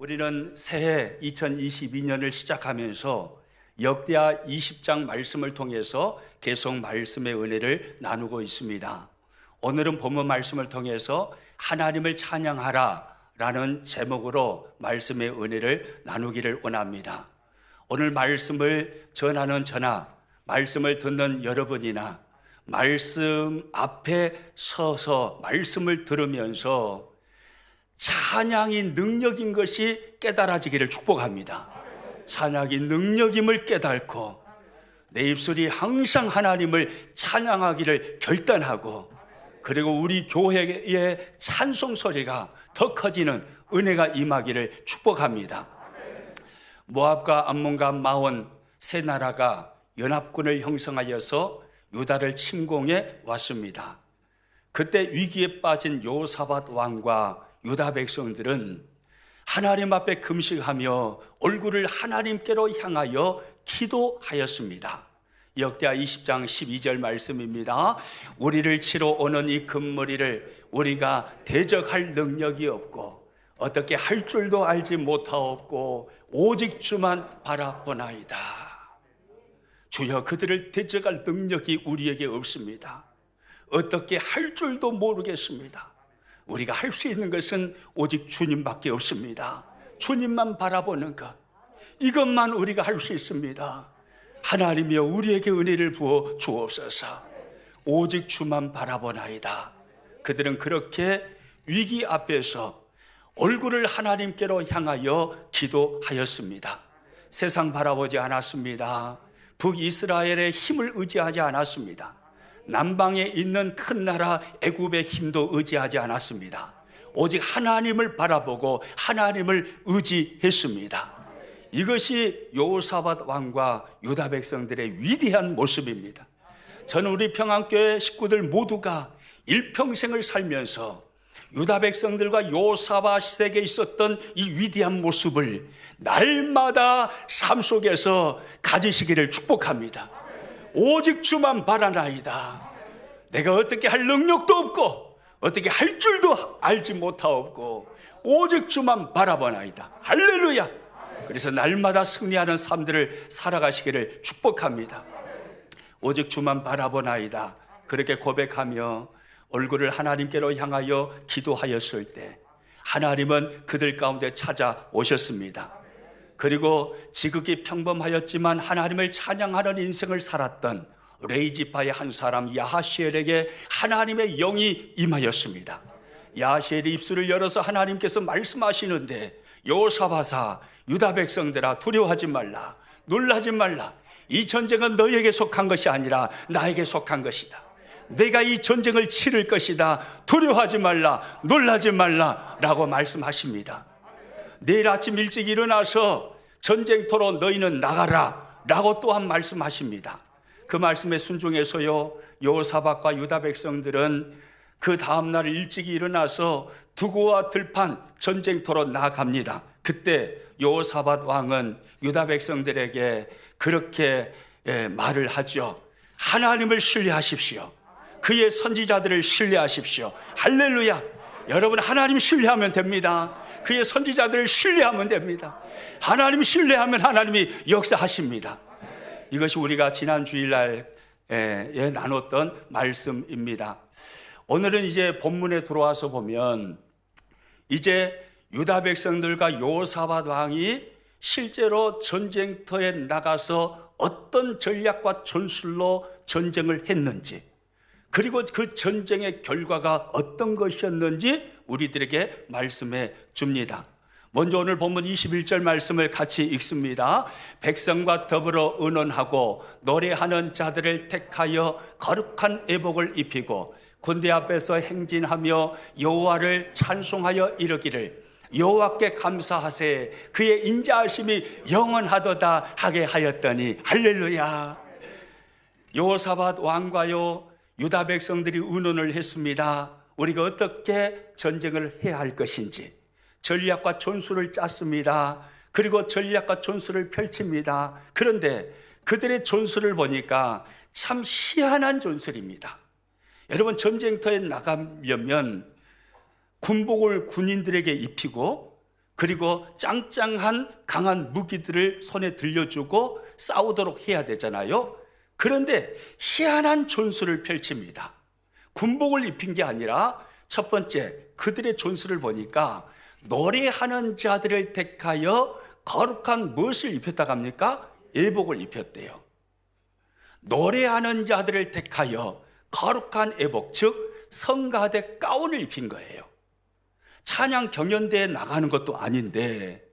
우리는 새해 2022년을 시작하면서 역대하 20장 말씀을 통해서 계속 말씀의 은혜를 나누고 있습니다. 오늘은 본문 말씀을 통해서 하나님을 찬양하라 라는 제목으로 말씀의 은혜를 나누기를 원합니다. 오늘 말씀을 전하는 저나 말씀을 듣는 여러분이나 말씀 앞에 서서 말씀을 들으면서 찬양이 능력인 것이 깨달아지기를 축복합니다. 찬양이 능력임을 깨닫고 내 입술이 항상 하나님을 찬양하기를 결단하고, 그리고 우리 교회의 찬송 소리가 더 커지는 은혜가 임하기를 축복합니다. 모압과 암몬과 마온 세 나라가 연합군을 형성하여서 유다를 침공해 왔습니다. 그때 위기에 빠진 여호사밧 왕과 유다 백성들은 하나님 앞에 금식하며 얼굴을 하나님께로 향하여 기도하였습니다. 역대하 20장 12절 말씀입니다. 우리를 치러 오는 이 금머리를 우리가 대적할 능력이 없고 어떻게 할 줄도 알지 못하옵고 오직 주만 바라보나이다. 주여, 그들을 대적할 능력이 우리에게 없습니다. 어떻게 할 줄도 모르겠습니다. 우리가 할 수 있는 것은 오직 주님밖에 없습니다. 주님만 바라보는 것, 이것만 우리가 할 수 있습니다. 하나님이여, 우리에게 은혜를 부어 주옵소서. 오직 주만 바라보나이다. 그들은 그렇게 위기 앞에서 얼굴을 하나님께로 향하여 기도하였습니다. 세상 바라보지 않았습니다. 북이스라엘의 힘을 의지하지 않았습니다. 남방에 있는 큰 나라 애굽의 힘도 의지하지 않았습니다. 오직 하나님을 바라보고 하나님을 의지했습니다. 이것이 여호사밧 왕과 유다 백성들의 위대한 모습입니다. 저는 우리 평안교회 식구들 모두가 일평생을 살면서 유다 백성들과 여호사밧에게 있었던 이 위대한 모습을 날마다 삶 속에서 가지시기를 축복합니다. 오직 주만 바라나이다. 내가 어떻게 할 능력도 없고 어떻게 할 줄도 알지 못하옵고 오직 주만 바라보나이다. 할렐루야. 그래서 날마다 승리하는 삶들을 살아가시기를 축복합니다. 오직 주만 바라보나이다. 그렇게 고백하며 얼굴을 하나님께로 향하여 기도하였을 때 하나님은 그들 가운데 찾아오셨습니다. 그리고 지극히 평범하였지만 하나님을 찬양하는 인생을 살았던 레이지파의 한 사람 야하시엘에게 하나님의 영이 임하였습니다. 야하시엘이 입술을 열어서 하나님께서 말씀하시는데, 여호사밧아, 유다 백성들아, 두려워하지 말라, 놀라지 말라. 이 전쟁은 너에게 속한 것이 아니라 나에게 속한 것이다. 내가 이 전쟁을 치를 것이다. 두려워하지 말라, 놀라지 말라 라고 말씀하십니다. 내일 아침 일찍 일어나서 전쟁터로 너희는 나가라 라고 또한 말씀하십니다. 그 말씀에 순종해서요, 여호사밧과 유다 백성들은 그 다음날 일찍 일어나서 두고와 들판 전쟁터로 나아갑니다. 그때 여호사밧 왕은 유다 백성들에게 그렇게 말을 하죠. 하나님을 신뢰하십시오. 그의 선지자들을 신뢰하십시오. 할렐루야. 여러분, 하나님 신뢰하면 됩니다. 그의 선지자들을 신뢰하면 됩니다. 하나님 신뢰하면 하나님이 역사하십니다. 이것이 우리가 지난 주일날에 나눴던 말씀입니다. 오늘은 이제 본문에 들어와서 보면 이제 유다 백성들과 여호사밧 왕이 실제로 전쟁터에 나가서 어떤 전략과 전술로 전쟁을 했는지, 그리고 그 전쟁의 결과가 어떤 것이었는지 우리들에게 말씀해 줍니다. 먼저 오늘 본문 21절 말씀을 같이 읽습니다. 백성과 더불어 의논하고 노래하는 자들을 택하여 거룩한 애복을 입히고 군대 앞에서 행진하며 여호와를 찬송하여 이르기를 여호와께 감사하세, 그의 인자하심이 영원하도다 하게 하였더니. 할렐루야. 여호사밧 왕과요 유다 백성들이 의논을 했습니다. 우리가 어떻게 전쟁을 해야 할 것인지 전략과 전술을 짰습니다. 그리고 전략과 전술을 펼칩니다. 그런데 그들의 전술을 보니까 참 희한한 전술입니다. 여러분, 전쟁터에 나가려면 군복을 군인들에게 입히고 그리고 짱짱한 강한 무기들을 손에 들려주고 싸우도록 해야 되잖아요. 그런데 희한한 전술을 펼칩니다. 군복을 입힌 게 아니라 첫 번째, 그들의 전술을 보니까 노래하는 자들을 택하여 거룩한 무엇을 입혔다고 합니까? 예복을 입혔대요. 노래하는 자들을 택하여 거룩한 예복, 즉 성가대 가운을 입힌 거예요. 찬양 경연대에 나가는 것도 아닌데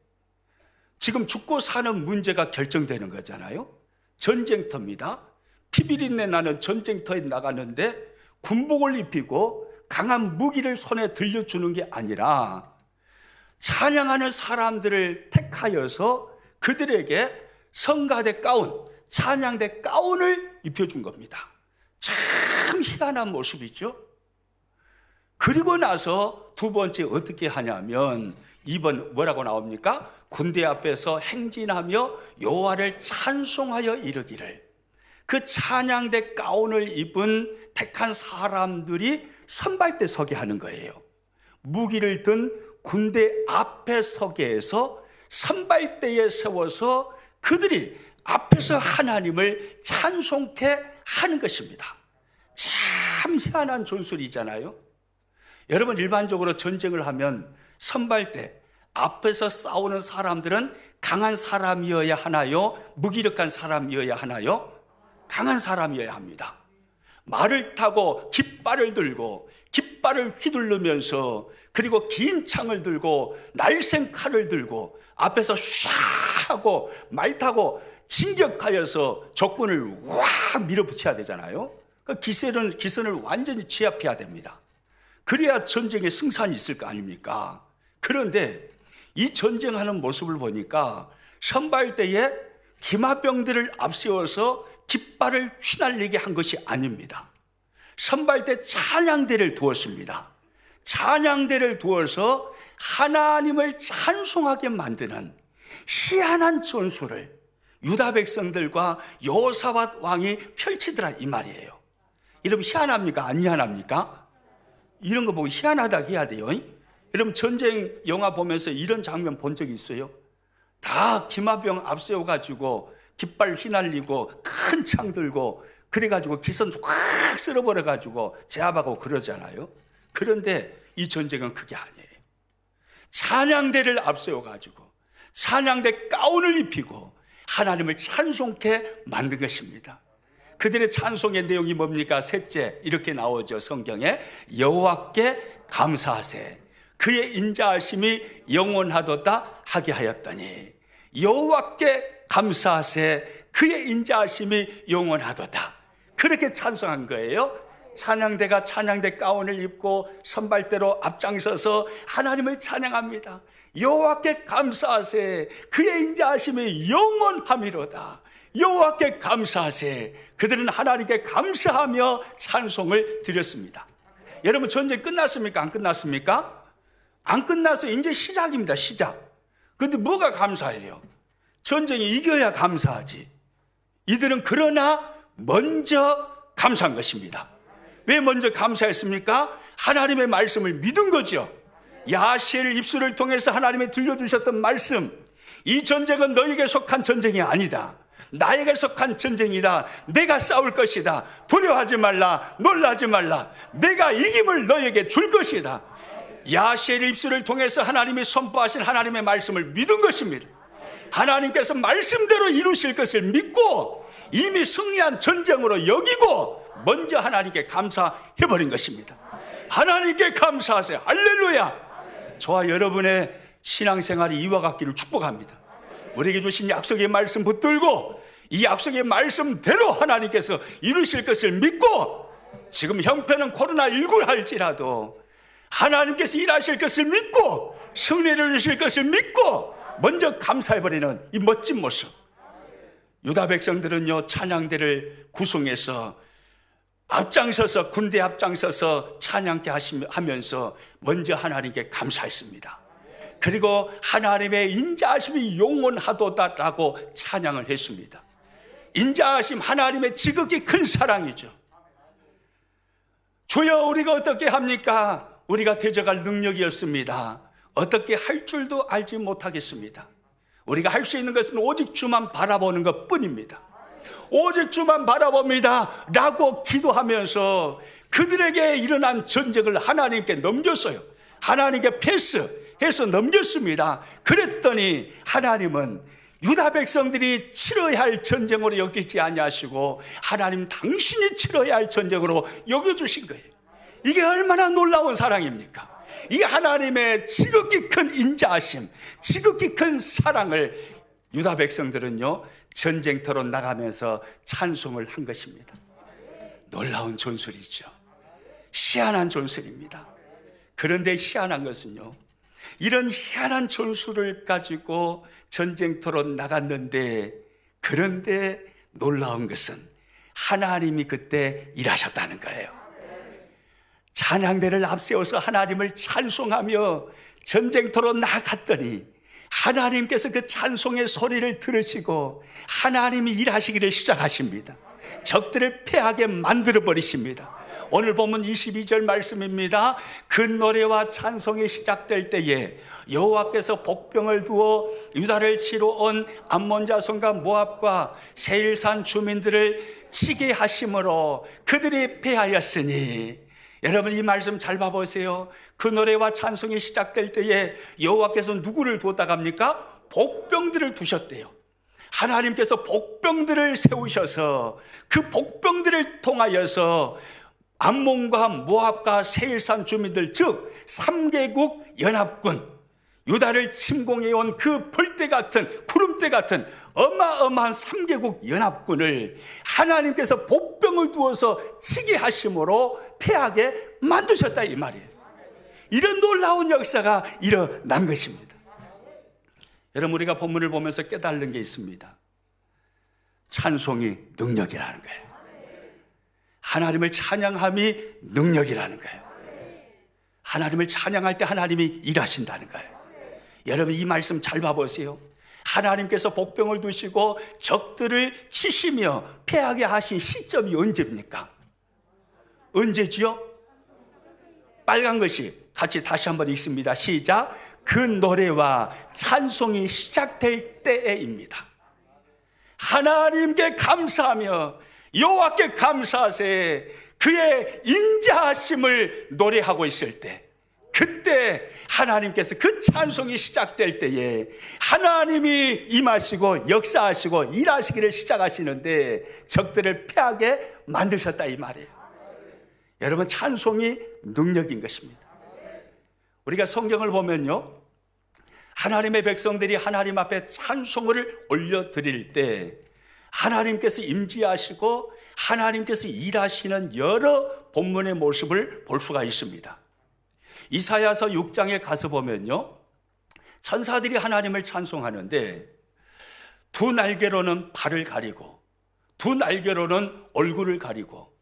지금 죽고 사는 문제가 결정되는 거잖아요. 전쟁터입니다. 피비린내 나는 전쟁터에 나가는데 군복을 입히고 강한 무기를 손에 들려주는 게 아니라 찬양하는 사람들을 택하여서 그들에게 성가대 가운, 찬양대 가운을 입혀준 겁니다. 참 희한한 모습이죠. 그리고 나서 두 번째 어떻게 하냐면 2번 뭐라고 나옵니까? 군대 앞에서 행진하며 여호와를 찬송하여 이르기를, 그 찬양대 가운을 입은 택한 사람들이 선발대 서게 하는 거예요. 무기를 든 군대 앞에 서게 해서 선발대에 세워서 그들이 앞에서 하나님을 찬송케 하는 것입니다. 참 희한한 전술이잖아요. 여러분, 일반적으로 전쟁을 하면 선발대 앞에서 싸우는 사람들은 강한 사람이어야 하나요? 무기력한 사람이어야 하나요? 강한 사람이어야 합니다. 말을 타고 깃발을 들고 깃발을 휘두르면서, 그리고 긴 창을 들고 날쌘 칼을 들고 앞에서 샤 하고 말 타고 진격하여서 적군을 와 밀어붙여야 되잖아요. 그 기선을 완전히 취합해야 됩니다. 그래야 전쟁에 승산이 있을 거 아닙니까? 그런데 이 전쟁하는 모습을 보니까 선발대에 기마병들을 앞세워서 깃발을 휘날리게 한 것이 아닙니다. 선발대 찬양대를 두었습니다. 찬양대를 두어서 하나님을 찬송하게 만드는 희한한 전술을 유다 백성들과 여호사밧 왕이 펼치더라 이 말이에요. 여러분, 희한합니까? 안 희한합니까? 이런 거 보고 희한하다 해야 돼요. 여러분, 전쟁 영화 보면서 이런 장면 본 적 있어요? 다 기마병 앞세워가지고 깃발 휘날리고 큰 창 들고 그래가지고 기선 확 쓸어버려가지고 제압하고 그러잖아요. 그런데 이 전쟁은 그게 아니에요. 찬양대를 앞세워가지고 찬양대 가운을 입히고 하나님을 찬송케 만든 것입니다. 그들의 찬송의 내용이 뭡니까? 셋째, 이렇게 나오죠, 성경에. 여호와께 감사하세, 그의 인자하심이 영원하도다 하게 하였더니. 여호와께 감사하세, 그의 인자하심이 영원하도다. 그렇게 찬송한 거예요. 찬양대가 찬양대 가운을 입고 선발대로 앞장서서 하나님을 찬양합니다. 여호와께 감사하세, 그의 인자하심이 영원함이로다. 여호와께 감사하세. 그들은 하나님께 감사하며 찬송을 드렸습니다. 여러분, 전쟁 끝났습니까? 안 끝났습니까? 안 끝나서 이제 시작입니다. 시작. 근데 뭐가 감사해요? 전쟁이 이겨야 감사하지. 이들은 그러나 먼저 감사한 것입니다. 왜 먼저 감사했습니까? 하나님의 말씀을 믿은 거죠. 야시엘 입술을 통해서 하나님이 들려주셨던 말씀, 이 전쟁은 너에게 속한 전쟁이 아니다. 나에게 속한 전쟁이다. 내가 싸울 것이다. 두려워하지 말라. 놀라지 말라. 내가 이김을 너에게 줄 것이다. 야시엘 입술을 통해서 하나님이 선포하신 하나님의 말씀을 믿은 것입니다. 하나님께서 말씀대로 이루실 것을 믿고 이미 승리한 전쟁으로 여기고 먼저 하나님께 감사해버린 것입니다. 하나님께 감사하세요. 할렐루야. 저와 여러분의 신앙생활이 이와 같기를 축복합니다. 우리에게 주신 약속의 말씀 붙들고 이 약속의 말씀대로 하나님께서 이루실 것을 믿고, 지금 형편은 코로나19를 할지라도 하나님께서 일하실 것을 믿고 승리를 주실 것을 믿고 먼저 감사해버리는 이 멋진 모습. 유다 백성들은요, 찬양대를 구성해서 앞장서서, 군대 앞장서서 찬양케 하면서 먼저 하나님께 감사했습니다. 그리고 하나님의 인자하심이 영원하도다라고 찬양을 했습니다. 인자하심, 하나님의 지극히 큰 사랑이죠. 주여, 우리가 어떻게 합니까? 우리가 대적할 능력이 없습니다. 어떻게 할 줄도 알지 못하겠습니다. 우리가 할 수 있는 것은 오직 주만 바라보는 것 뿐입니다. 오직 주만 바라봅니다 라고 기도하면서 그들에게 일어난 전쟁을 하나님께 넘겼어요. 하나님께 패스해서 넘겼습니다. 그랬더니 하나님은 유다 백성들이 치러야 할 전쟁으로 여기지 아니하시고 하나님 당신이 치러야 할 전쟁으로 여겨주신 거예요. 이게 얼마나 놀라운 사랑입니까? 이 하나님의 지극히 큰 인자하심, 지극히 큰 사랑을 유다 백성들은요 전쟁터로 나가면서 찬송을 한 것입니다. 놀라운 존술이죠. 희한한 존술입니다. 그런데 희한한 것은요, 이런 희한한 존술을 가지고 전쟁터로 나갔는데, 그런데 놀라운 것은 하나님이 그때 일하셨다는 거예요. 찬양대를 앞세워서 하나님을 찬송하며 전쟁터로 나갔더니 하나님께서 그 찬송의 소리를 들으시고 하나님이 일하시기를 시작하십니다. 적들을 패하게 만들어 버리십니다. 오늘 본문 22절 말씀입니다. 그 노래와 찬송이 시작될 때에 여호와께서 복병을 두어 유다를 치러 온 암몬 자손과 모압과 세일산 주민들을 치게 하심으로 그들이 패하였으니, 여러분 이 말씀 잘 봐보세요. 그 노래와 찬송이 시작될 때에 여호와께서 누구를 두었다고 합니까? 복병들을 두셨대요. 하나님께서 복병들을 세우셔서 그 복병들을 통하여서 암몬과 모압과 세일산 주민들, 즉 3개국 연합군, 유다를 침공해온 그 벌떼 같은, 구름대 같은 어마어마한 3개국 연합군을 하나님께서 복병을 두어서 치게 하심으로 패하게 만드셨다 이 말이에요. 이런 놀라운 역사가 일어난 것입니다. 여러분, 우리가 본문을 보면서 깨달은 게 있습니다. 찬송이 능력이라는 거예요. 하나님을 찬양함이 능력이라는 거예요. 하나님을 찬양할 때 하나님이 일하신다는 거예요. 여러분 이 말씀 잘 봐보세요. 하나님께서 복병을 두시고 적들을 치시며 패하게 하신 시점이 언제입니까? 언제지요? 빨간 것이 같이 다시 한번 읽습니다. 시작. 그 노래와 찬송이 시작될 때입니다. 하나님께 감사하며 여호와께 감사하세 그의 인자하심을 노래하고 있을 때, 그때 하나님께서 그 찬송이 시작될 때에 하나님이 임하시고 역사하시고 일하시기를 시작하시는데 적들을 패하게 만드셨다 이 말이에요. 여러분 찬송이 능력인 것입니다. 우리가 성경을 보면요, 하나님의 백성들이 하나님 앞에 찬송을 올려드릴 때 하나님께서 임재하시고 하나님께서 일하시는 여러 본문의 모습을 볼 수가 있습니다. 이사야서 6장에 가서 보면요, 천사들이 하나님을 찬송하는데 두 날개로는 발을 가리고 두 날개로는 얼굴을 가리고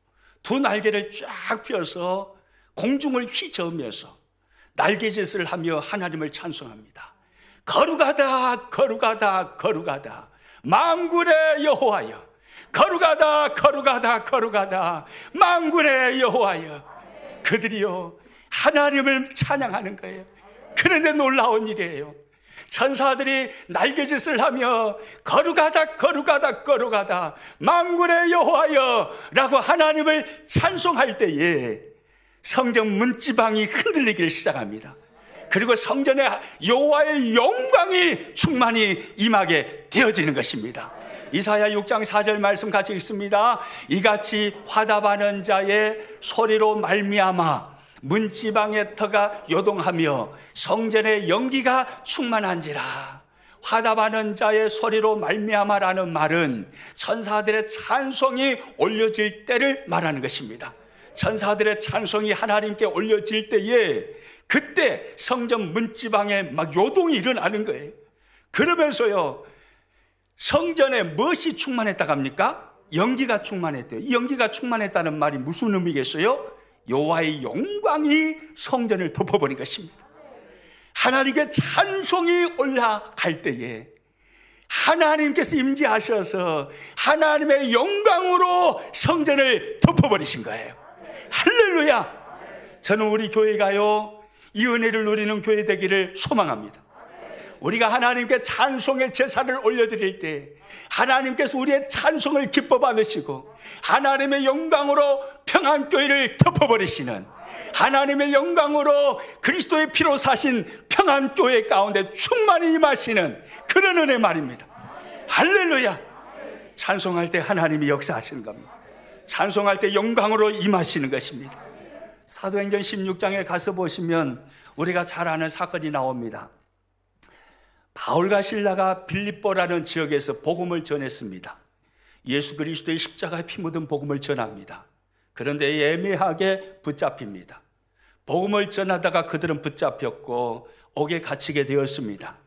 두 날개를 쫙 펴서 공중을 휘저으면서 날개짓을 하며 하나님을 찬송합니다. 거룩하다 거룩하다 거룩하다 만군의 여호와여, 거룩하다 거룩하다 거룩하다 만군의 여호와여. 그들이요 하나님을 찬양하는 거예요. 그런데 놀라운 일이에요. 천사들이 날개짓을 하며 거룩하다 거룩하다 거룩하다 만군의 여호와여 라고 하나님을 찬송할 때에 성전 문지방이 흔들리기 시작합니다. 그리고 성전에 여호와의 영광이 충만히 임하게 되어지는 것입니다. 이사야 6장 4절 말씀 같이 읽습니다. 이같이 화답하는 자의 소리로 말미암아 문지방의 터가 요동하며 성전의 연기가 충만한지라. 화답하는 자의 소리로 말미암아라는 말은 천사들의 찬송이 올려질 때를 말하는 것입니다. 천사들의 찬송이 하나님께 올려질 때에 그때 성전 문지방에 막 요동이 일어나는 거예요. 그러면서요 성전에 무엇이 충만했다고 합니까? 연기가 충만했대요. 이 연기가 충만했다는 말이 무슨 의미겠어요? 여호와의 영광이 성전을 덮어버린 것입니다. 하나님께 찬송이 올라갈 때에 하나님께서 임재하셔서 하나님의 영광으로 성전을 덮어버리신 거예요. 할렐루야. 저는 우리 교회가요 이 은혜를 누리는 교회 되기를 소망합니다. 우리가 하나님께 찬송의 제사를 올려드릴 때 하나님께서 우리의 찬송을 기뻐 받으시고 하나님의 영광으로 평안교회를 덮어버리시는, 하나님의 영광으로 그리스도의 피로 사신 평안교회 가운데 충만히 임하시는 그런 은혜 말입니다. 할렐루야. 찬송할 때 하나님이 역사하시는 겁니다. 찬송할 때 영광으로 임하시는 것입니다. 사도행전 16장에 가서 보시면 우리가 잘 아는 사건이 나옵니다. 바울과 실라가 빌립보라는 지역에서 복음을 전했습니다. 예수 그리스도의 십자가에 피 묻은 복음을 전합니다. 그런데 애매하게 붙잡힙니다. 복음을 전하다가 그들은 붙잡혔고 옥에 갇히게 되었습니다.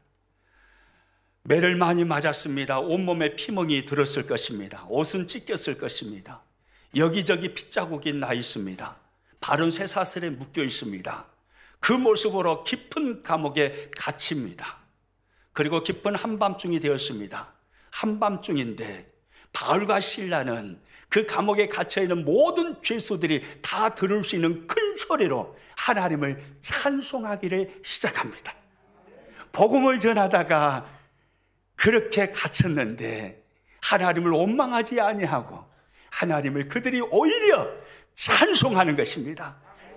매를 많이 맞았습니다. 온몸에 피멍이 들었을 것입니다. 옷은 찢겼을 것입니다. 여기저기 핏자국이 나 있습니다. 발은 쇠사슬에 묶여 있습니다. 그 모습으로 깊은 감옥에 갇힙니다. 그리고 깊은 한밤중이 되었습니다. 한밤중인데 바울과 실라는 그 감옥에 갇혀있는 모든 죄수들이 다 들을 수 있는 큰 소리로 하나님을 찬송하기를 시작합니다. 복음을 전하다가 그렇게 갇혔는데 하나님을 원망하지 아니하고 하나님을 그들이 오히려 찬송하는 것입니다.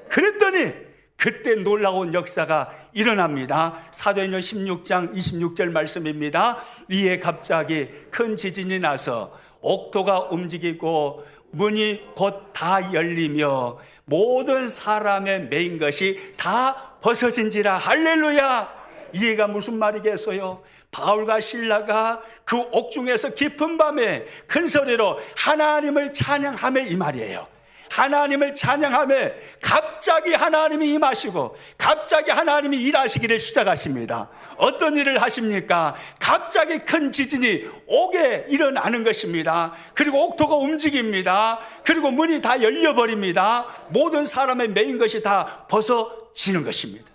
그랬더니 그때 놀라운 역사가 일어납니다. 사도행전 16장 26절 말씀입니다. 이에 갑자기 큰 지진이 나서 옥토가 움직이고 문이 곧 다 열리며 모든 사람의 매인 것이 다 벗어진지라. 할렐루야. 이해가 무슨 말이겠어요? 바울과 실라가 그 옥중에서 깊은 밤에 큰 소리로 하나님을 찬양하며 이 말이에요. 하나님을 찬양하며 갑자기 하나님이 임하시고 갑자기 하나님이 일하시기를 시작하십니다. 어떤 일을 하십니까? 갑자기 큰 지진이 옥에 일어나는 것입니다. 그리고 옥토가 움직입니다. 그리고 문이 다 열려버립니다. 모든 사람의 매인 것이 다 벗어지는 것입니다.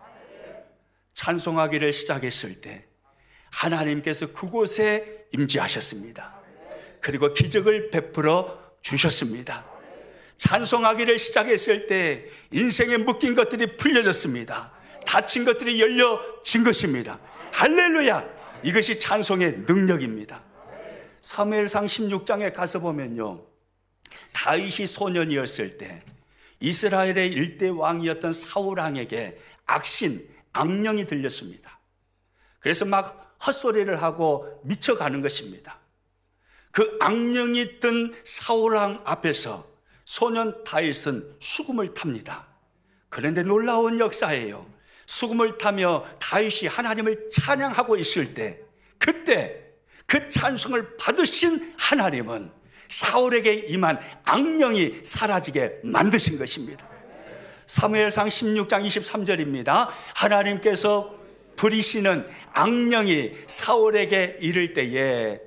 찬송하기를 시작했을 때 하나님께서 그곳에 임재하셨습니다. 그리고 기적을 베풀어 주셨습니다. 찬송하기를 시작했을 때 인생에 묶인 것들이 풀려졌습니다. 닫힌 것들이 열려진 것입니다. 할렐루야. 이것이 찬송의 능력입니다. 사무엘상 16장에 가서 보면요, 다윗이 소년이었을 때 이스라엘의 일대 왕이었던 사울 왕에게 악령이 들렸습니다. 그래서 막 헛소리를 하고 미쳐가는 것입니다. 그 악령이 뜬 사울 왕 앞에서 소년 다윗은 수금을 탑니다. 그런데 놀라운 역사예요. 수금을 타며 다윗이 하나님을 찬양하고 있을 때 그때 그 찬송을 받으신 하나님은 사울에게 임한 악령이 사라지게 만드신 것입니다. 사무엘상 16장 23절입니다. 하나님께서 부리시는 악령이 사울에게 이를 때에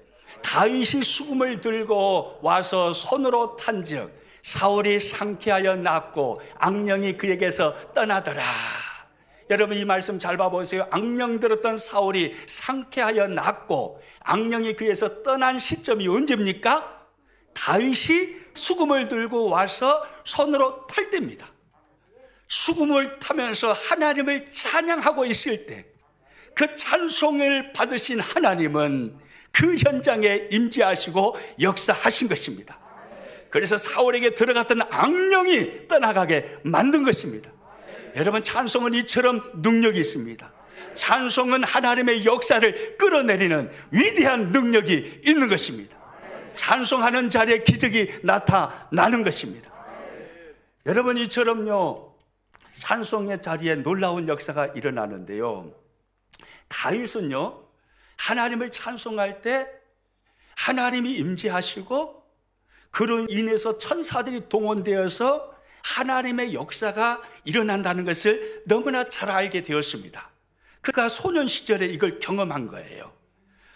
다윗이 수금을 들고 와서 손으로 탄즉 사울이 상쾌하여 낫고 악령이 그에게서 떠나더라. 여러분 이 말씀 잘 봐보세요. 악령 들었던 사울이 상쾌하여 낫고 악령이 그에서 떠난 시점이 언제입니까? 다윗이 수금을 들고 와서 손으로 탈 때입니다. 수금을 타면서 하나님을 찬양하고 있을 때 그 찬송을 받으신 하나님은 그 현장에 임재하시고 역사하신 것입니다. 그래서 사울에게 들어갔던 악령이 떠나가게 만든 것입니다. 여러분 찬송은 이처럼 능력이 있습니다. 찬송은 하나님의 역사를 끌어내리는 위대한 능력이 있는 것입니다. 찬송하는 자리에 기적이 나타나는 것입니다. 여러분 이처럼요 찬송의 자리에 놀라운 역사가 일어나는데요, 다윗은요 하나님을 찬송할 때 하나님이 임재하시고 그로 인해서 천사들이 동원되어서 하나님의 역사가 일어난다는 것을 너무나 잘 알게 되었습니다. 그가 소년 시절에 이걸 경험한 거예요.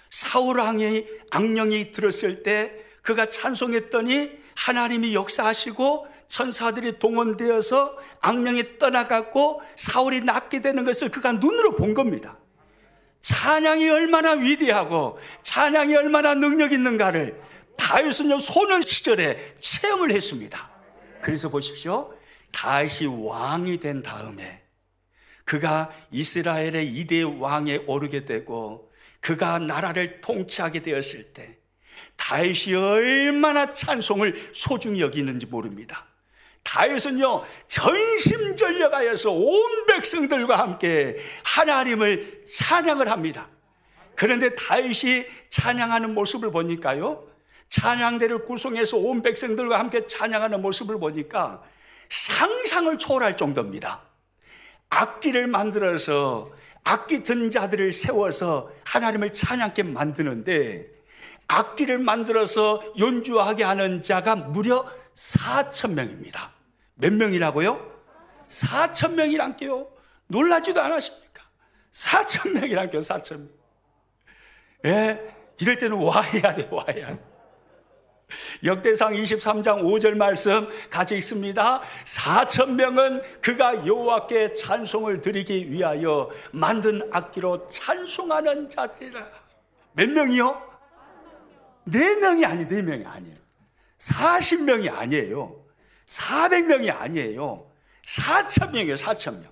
사울 왕의 악령이 들었을 때 그가 찬송했더니 하나님이 역사하시고 천사들이 동원되어서 악령이 떠나갔고 사울이 낫게 되는 것을 그가 눈으로 본 겁니다. 찬양이 얼마나 위대하고 찬양이 얼마나 능력 있는가를 다윗은요 소년 시절에 체험을 했습니다. 그래서 보십시오, 다윗이 왕이 된 다음에 그가 이스라엘의 2대 왕에 오르게 되고 그가 나라를 통치하게 되었을 때 다윗이 얼마나 찬송을 소중히 여기는지 모릅니다. 다윗은요, 전심전력하여서 온 백성들과 함께 하나님을 찬양을 합니다. 그런데 다윗이 찬양하는 모습을 보니까요, 찬양대를 구성해서 온 백성들과 함께 찬양하는 모습을 보니까 상상을 초월할 정도입니다. 악기를 만들어서 악기 든 자들을 세워서 하나님을 찬양케 만드는데, 악기를 만들어서 연주하게 하는 자가 무려 4,000명입니다. 몇 명이라고요? 4,000명이란게요. 놀라지도 않으십니까? 4,000명이란게요. 4,000명. 예, 이럴 때는 와 해야 돼, 와 해야 돼. 역대상 23장 5절 말씀 같이 읽습니다. 4,000명은 그가 여호와께 찬송을 드리기 위하여 만든 악기로 찬송하는 자들이라. 몇 명이요? 4명이 아니에요. 4명이 아니에요. 40명이 아니에요. 400명이 아니에요. 4,000명이에요. 4,000명.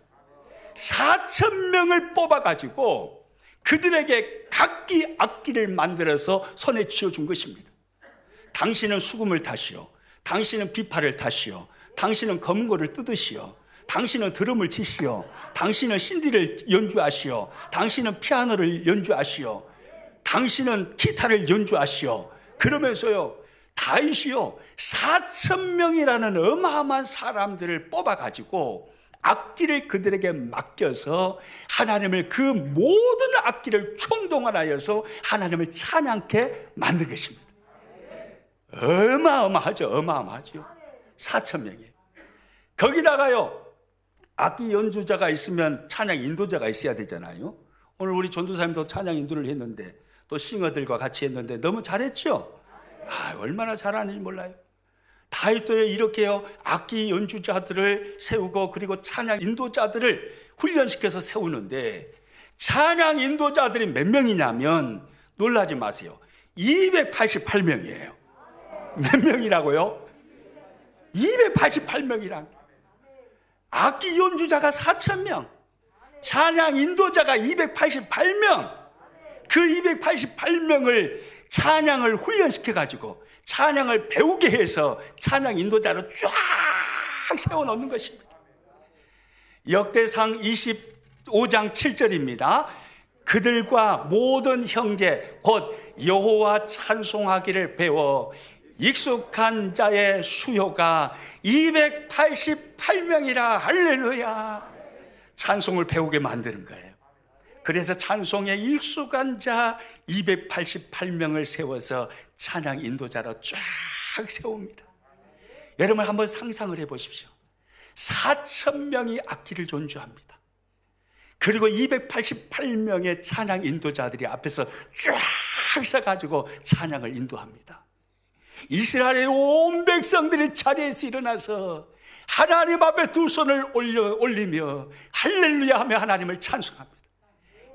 4,000명을 뽑아가지고 그들에게 각기 악기를 만들어서 손에 쥐어준 것입니다. 당신은 수금을 타시오. 당신은 비파를 타시오. 당신은 검은고를 뜯으시오. 당신은 드럼을 치시오. 당신은 신디를 연주하시오. 당신은 피아노를 연주하시오. 당신은 기타를 연주하시오. 그러면서요, 다윗이요, 4,000명이라는 어마어마한 사람들을 뽑아가지고 악기를 그들에게 맡겨서 하나님을, 그 모든 악기를 총동원하여서 하나님을 찬양케 만든 것입니다. 어마어마하죠. 어마어마하죠. 4,000명이에요. 거기다가요, 악기 연주자가 있으면 찬양 인도자가 있어야 되잖아요. 오늘 우리 전도사님도 찬양 인도를 했는데, 또 싱어들과 같이 했는데 너무 잘했죠? 얼마나 잘하는지 몰라요. 다윗도 이렇게요, 악기 연주자들을 세우고 그리고 찬양 인도자들을 훈련시켜서 세우는데, 찬양 인도자들이 몇 명이냐면, 놀라지 마세요, 288명이에요. 몇 명이라고요? 288명이란. 악기 연주자가 4,000명, 찬양 인도자가 288명. 그 288명을 찬양을 훈련시켜가지고 찬양을 배우게 해서 찬양 인도자로 쫙 세워놓는 것입니다. 역대상 25장 7절입니다. 그들과 모든 형제 곧 여호와 찬송하기를 배워 익숙한 자의 수요가 288명이라. 할렐루야. 찬송을 배우게 만드는 거예요. 그래서 찬송에 익숙한 자 288명을 세워서 찬양 인도자로 쫙 세웁니다. 여러분 한번 상상을 해보십시오. 4,000명이 악기를 연주합니다. 그리고 288명의 찬양 인도자들이 앞에서 쫙 서가지고 찬양을 인도합니다. 이스라엘의 온 백성들이 자리에서 일어나서 하나님 앞에 두 손을 올리며 할렐루야 하며 하나님을 찬송합니다.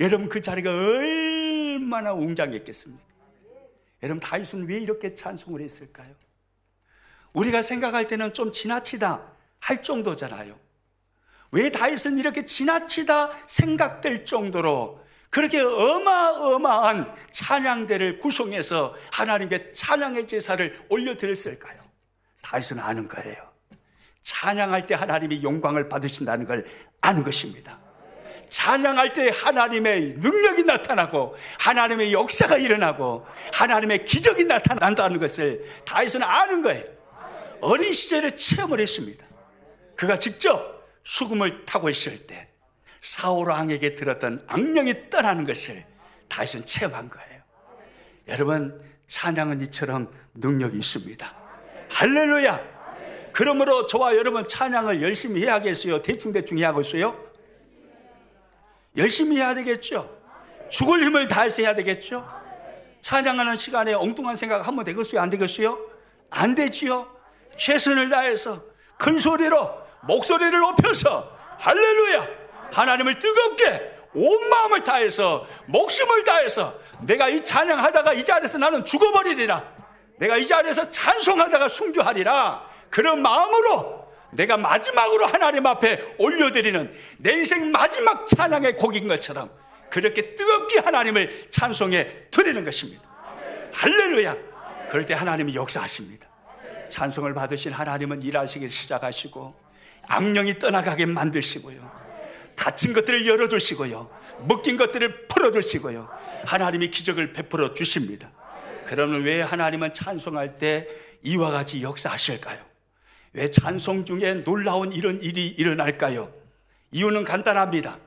여러분 그 자리가 얼마나 웅장했겠습니까? 여러분 다윗은 왜 이렇게 찬송을 했을까요? 우리가 생각할 때는 좀 지나치다 할 정도잖아요. 왜 다윗은 이렇게 지나치다 생각될 정도로 그렇게 어마어마한 찬양대를 구성해서 하나님께 찬양의 제사를 올려드렸을까요? 다윗은 아는 거예요. 찬양할 때 하나님이 영광을 받으신다는 걸 아는 것입니다. 찬양할 때 하나님의 능력이 나타나고 하나님의 역사가 일어나고 하나님의 기적이 나타난다는 것을 다윗은 아는 거예요. 어린 시절에 체험을 했습니다. 그가 직접 수금을 타고 있을 때 사울 왕에게 들었던 악령이 떠나는 것을 다윗은 체험한 거예요. 여러분 찬양은 이처럼 능력이 있습니다. 할렐루야. 그러므로 저와 여러분 찬양을 열심히 해야겠어요? 대충대충 해야겠어요? 열심히 해야 되겠죠. 죽을 힘을 다해서 해야 되겠죠. 찬양하는 시간에 엉뚱한 생각 하면 되겠어요? 안 되겠어요? 안 되지요. 최선을 다해서 큰 소리로 목소리를 높여서 할렐루야 하나님을 뜨겁게 온 마음을 다해서 목숨을 다해서 내가 이 찬양하다가 이 자리에서 나는 죽어버리리라, 내가 이 자리에서 찬송하다가 순교하리라, 그런 마음으로 내가 마지막으로 하나님 앞에 올려드리는 내 인생 마지막 찬양의 곡인 것처럼 그렇게 뜨겁게 하나님을 찬송해 드리는 것입니다. 할렐루야. 그럴 때 하나님이 역사하십니다. 찬송을 받으신 하나님은 일하시기 시작하시고 악령이 떠나가게 만드시고요, 닫힌 것들을 열어주시고요, 묶인 것들을 풀어주시고요, 하나님이 기적을 베풀어 주십니다. 그러면 왜 하나님은 찬송할 때 이와 같이 역사하실까요? 왜 찬송 중에 놀라운 이런 일이 일어날까요? 이유는 간단합니다.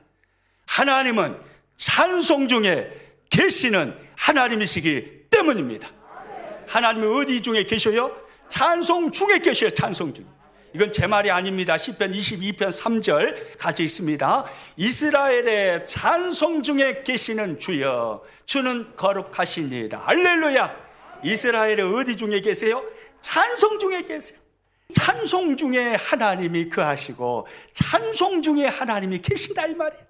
하나님은 찬송 중에 계시는 하나님이시기 때문입니다. 하나님은 어디 중에 계셔요? 찬송 중에 계셔요. 찬송 중에. 이건 제 말이 아닙니다. 시편 22편 3절 같이 있습니다. 이스라엘의 찬송 중에 계시는 주여, 주는 거룩하시니이다. 할렐루야. 이스라엘의 어디 중에 계세요? 찬송 중에 계세요. 찬송 중에 하나님이 거하시고 찬송 중에 하나님이 계신다 이 말이에요.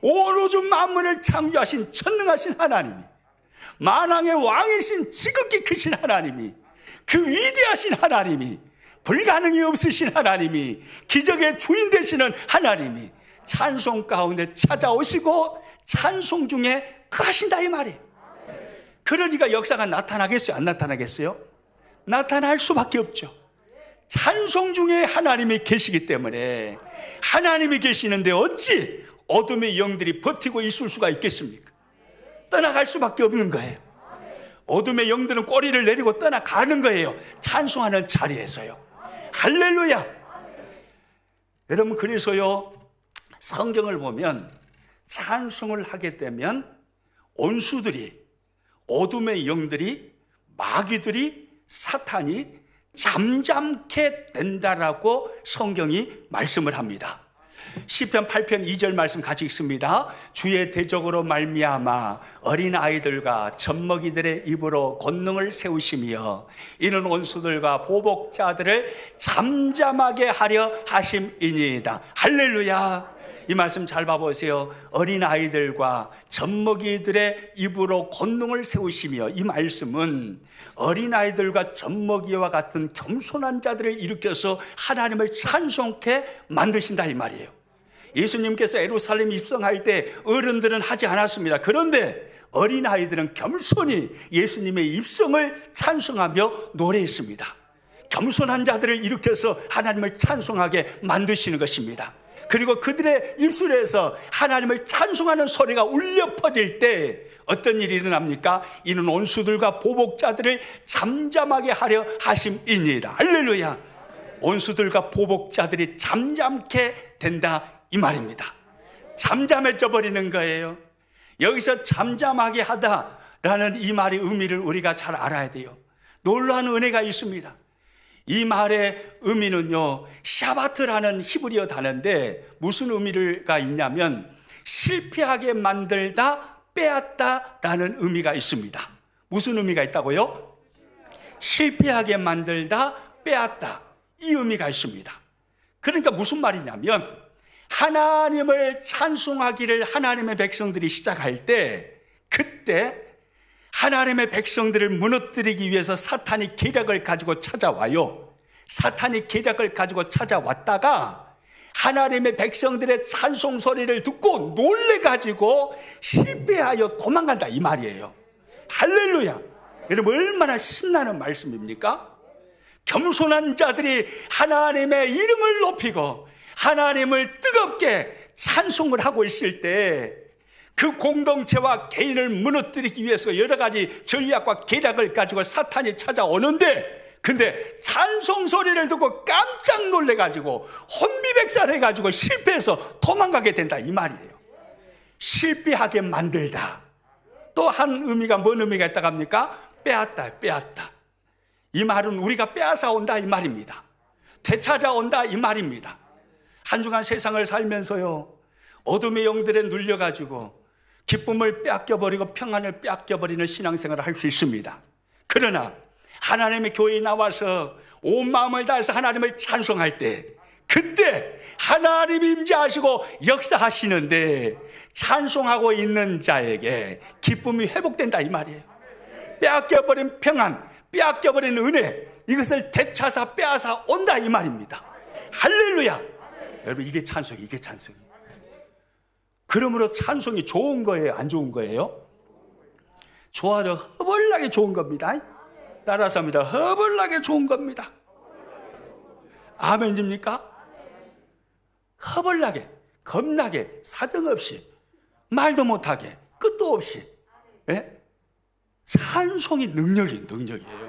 온 우주 만물을 창조하신 전능하신 하나님이, 만왕의 왕이신 지극히 크신 하나님이, 그 위대하신 하나님이, 불가능이 없으신 하나님이, 기적의 주인 되시는 하나님이 찬송 가운데 찾아오시고 찬송 중에 거하신다 이 말이에요. 그러니까 역사가 나타나겠어요? 안 나타나겠어요? 나타날 수밖에 없죠. 찬송 중에 하나님이 계시기 때문에. 하나님이 계시는데 어찌 어둠의 영들이 버티고 있을 수가 있겠습니까? 떠나갈 수밖에 없는 거예요. 어둠의 영들은 꼬리를 내리고 떠나가는 거예요. 찬송하는 자리에서요. 할렐루야. 여러분, 그래서요, 성경을 보면 찬송을 하게 되면 온수들이, 어둠의 영들이, 마귀들이, 사탄이 잠잠게 된다라고 성경이 말씀을 합니다. 시편 8편 2절 말씀 같이 읽습니다. 주의 대적으로 말미암아 어린아이들과 젖먹이들의 입으로 권능을 세우시며 이는 원수들과 보복자들을 잠잠하게 하려 하심이니이다. 할렐루야. 이 말씀 잘 봐보세요. 어린아이들과 젖먹이들의 입으로 권능을 세우시며, 이 말씀은 어린아이들과 젖먹이와 같은 겸손한 자들을 일으켜서 하나님을 찬송케 만드신다 이 말이에요. 예수님께서 예루살렘 입성할 때 어른들은 하지 않았습니다. 그런데 어린아이들은 겸손히 예수님의 입성을 찬송하며 노래했습니다. 겸손한 자들을 일으켜서 하나님을 찬송하게 만드시는 것입니다. 그리고 그들의 입술에서 하나님을 찬송하는 소리가 울려 퍼질 때 어떤 일이 일어납니까? 이는 온수들과 보복자들을 잠잠하게 하려 하심이니이다. 할렐루야. 온수들과 보복자들이 잠잠게 된다 이 말입니다. 잠잠해져 버리는 거예요. 여기서 잠잠하게 하다라는 이 말의 의미를 우리가 잘 알아야 돼요. 놀라운 은혜가 있습니다. 이 말의 의미는요, 샤바트라는 히브리어 단어인데 무슨 의미가 있냐면 실패하게 만들다, 빼앗다라는 의미가 있습니다. 무슨 의미가 있다고요? 실패하게 만들다, 빼앗다, 이 의미가 있습니다. 그러니까 무슨 말이냐면 하나님을 찬송하기를 하나님의 백성들이 시작할 때, 그때 하나님의 백성들을 무너뜨리기 위해서 사탄이 계략을 가지고 찾아와요. 사탄이 계략을 가지고 찾아왔다가 하나님의 백성들의 찬송 소리를 듣고 놀래가지고 실패하여 도망간다 이 말이에요. 할렐루야. 여러분, 얼마나 신나는 말씀입니까? 겸손한 자들이 하나님의 이름을 높이고 하나님을 뜨겁게 찬송을 하고 있을 때 그 공동체와 개인을 무너뜨리기 위해서 여러 가지 전략과 계략을 가지고 사탄이 찾아오는데, 근데 찬송 소리를 듣고 깜짝 놀래가지고 혼비백산해가지고 실패해서 도망가게 된다 이 말이에요. 실패하게 만들다. 또 한 의미가 뭔 의미가 있다고 합니까? 빼앗다, 빼앗다. 이 말은 우리가 빼앗아 온다 이 말입니다. 되찾아온다 이 말입니다. 한 주간 세상을 살면서요, 어둠의 영들에 눌려가지고 기쁨을 빼앗겨버리고 평안을 빼앗겨버리는 신앙생활을 할 수 있습니다. 그러나 하나님의 교회에 나와서 온 마음을 다해서 하나님을 찬송할 때, 그때 하나님이 임재하시고 역사하시는데 찬송하고 있는 자에게 기쁨이 회복된다 이 말이에요. 빼앗겨버린 평안, 빼앗겨버린 은혜, 이것을 되찾아 빼앗아 온다 이 말입니다. 할렐루야. 여러분, 이게 찬송이에요. 이게 찬송이에요. 그러므로 찬송이 좋은 거예요? 안 좋은 거예요? 좋아져. 허벌나게 좋은 겁니다. 따라서 합니다. 허벌나게 좋은 겁니다. 아멘입니까? 허벌나게, 겁나게, 사정없이, 말도 못하게, 끝도 없이. 예? 찬송이 능력이에요.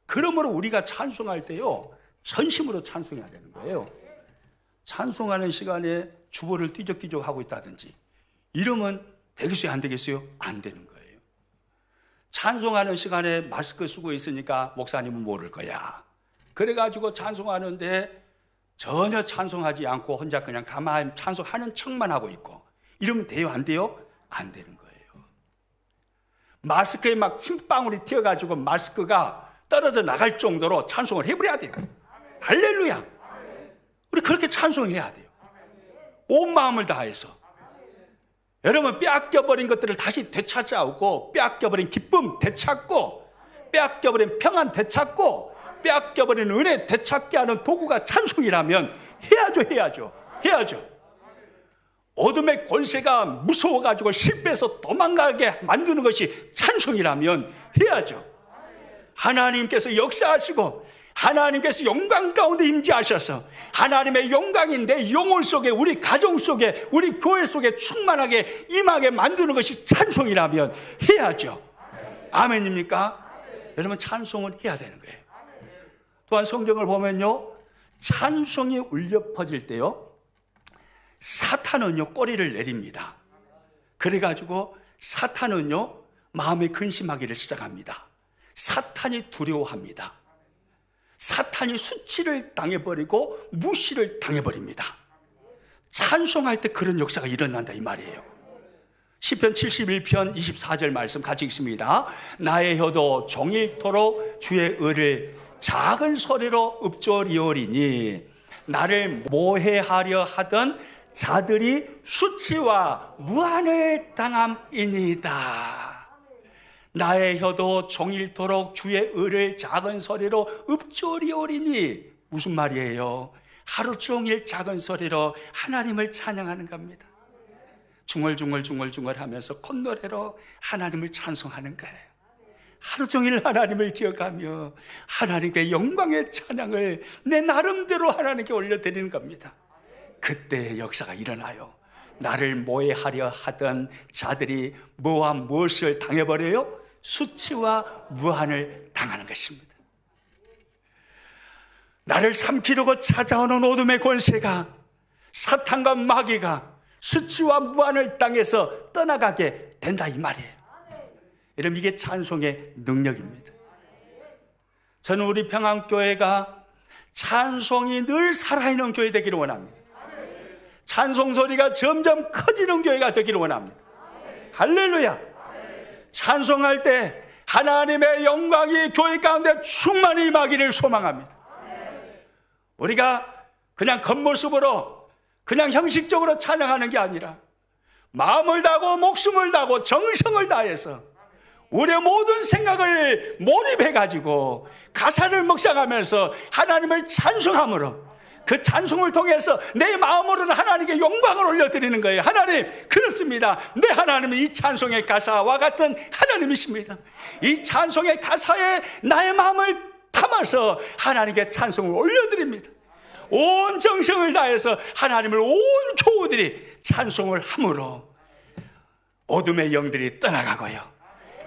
그러므로 우리가 찬송할 때요, 전심으로 찬송해야 되는 거예요. 찬송하는 시간에 주보를 띠적띠적 하고 있다든지 이러면 되겠어요? 안 되겠어요? 안 되는 거예요. 찬송하는 시간에 마스크 쓰고 있으니까 목사님은 모를 거야. 그래가지고 찬송하는데 전혀 찬송하지 않고 혼자 그냥 가만히 찬송하는 척만 하고 있고 이러면 돼요? 안 돼요? 안 되는 거예요. 마스크에 막 침방울이 튀어가지고 마스크가 떨어져 나갈 정도로 찬송을 해버려야 돼요. 할렐루야. 우리 그렇게 찬송해야 돼요. 온 마음을 다해서. 여러분, 빼앗겨버린 것들을 다시 되찾아오고, 빼앗겨버린 기쁨 되찾고, 빼앗겨버린 평안 되찾고, 빼앗겨버린 은혜 되찾게 하는 도구가 찬송이라면 해야죠. 어둠의 권세가 무서워가지고 실패해서 도망가게 만드는 것이 찬송이라면 해야죠. 하나님께서 역사하시고 하나님께서 영광 가운데 임재하셔서 하나님의 영광이 내 영혼 속에, 우리 가정 속에, 우리 교회 속에 충만하게 임하게 만드는 것이 찬송이라면 해야죠. 아멘입니까? 여러분, 찬송을 해야 되는 거예요. 또한 성경을 보면요, 찬송이 울려 퍼질 때요, 사탄은요 꼬리를 내립니다. 그래가지고 사탄은요 마음에 근심하기를 시작합니다. 사탄이 두려워합니다. 사탄이 수치를 당해버리고 무시를 당해버립니다. 찬송할 때 그런 역사가 일어난다 이 말이에요. 시편 71편 24절 말씀 같이 읽습니다. 나의 혀도 종일토록 주의 의를 작은 소리로 읊조리오리니 나를 모해하려 하던 자들이 수치와 무한을 당함이니이다. 나의 혀도 종일토록 주의 의를 작은 소리로 읊조리오리니, 무슨 말이에요? 하루 종일 작은 소리로 하나님을 찬양하는 겁니다. 중얼중얼 하면서 콧노래로 하나님을 찬송하는 거예요. 하루 종일 하나님을 기억하며 하나님께 영광의 찬양을 내 나름대로 하나님께 올려드리는 겁니다. 그때 역사가 일어나요. 나를 모해하려 하던 자들이 뭐와 무엇을 당해버려요? 수치와 무한을 당하는 것입니다. 나를 삼키려고 찾아오는 어둠의 권세가, 사탄과 마귀가 수치와 무한을 당해서 떠나가게 된다 이 말이에요. 여러분, 이게 찬송의 능력입니다. 저는 우리 평안교회가 찬송이 늘 살아있는 교회 되기를 원합니다. 찬송 소리가 점점 커지는 교회가 되기를 원합니다. 할렐루야. 찬송할 때 하나님의 영광이 교회 가운데 충만히 임하기를 소망합니다. 우리가 그냥 겉모습으로 그냥 형식적으로 찬양하는 게 아니라 마음을 다하고 목숨을 다하고 정성을 다해서 우리의 모든 생각을 몰입해가지고 가사를 묵상하면서 하나님을 찬송함으로 그 찬송을 통해서 내 마음으로는 하나님께 영광을 올려드리는 거예요. 하나님, 그렇습니다. 내 하나님은 이 찬송의 가사와 같은 하나님이십니다. 이 찬송의 가사에 나의 마음을 담아서 하나님께 찬송을 올려드립니다. 온 정성을 다해서 하나님을 온 교우들이 찬송을 함으로 어둠의 영들이 떠나가고요,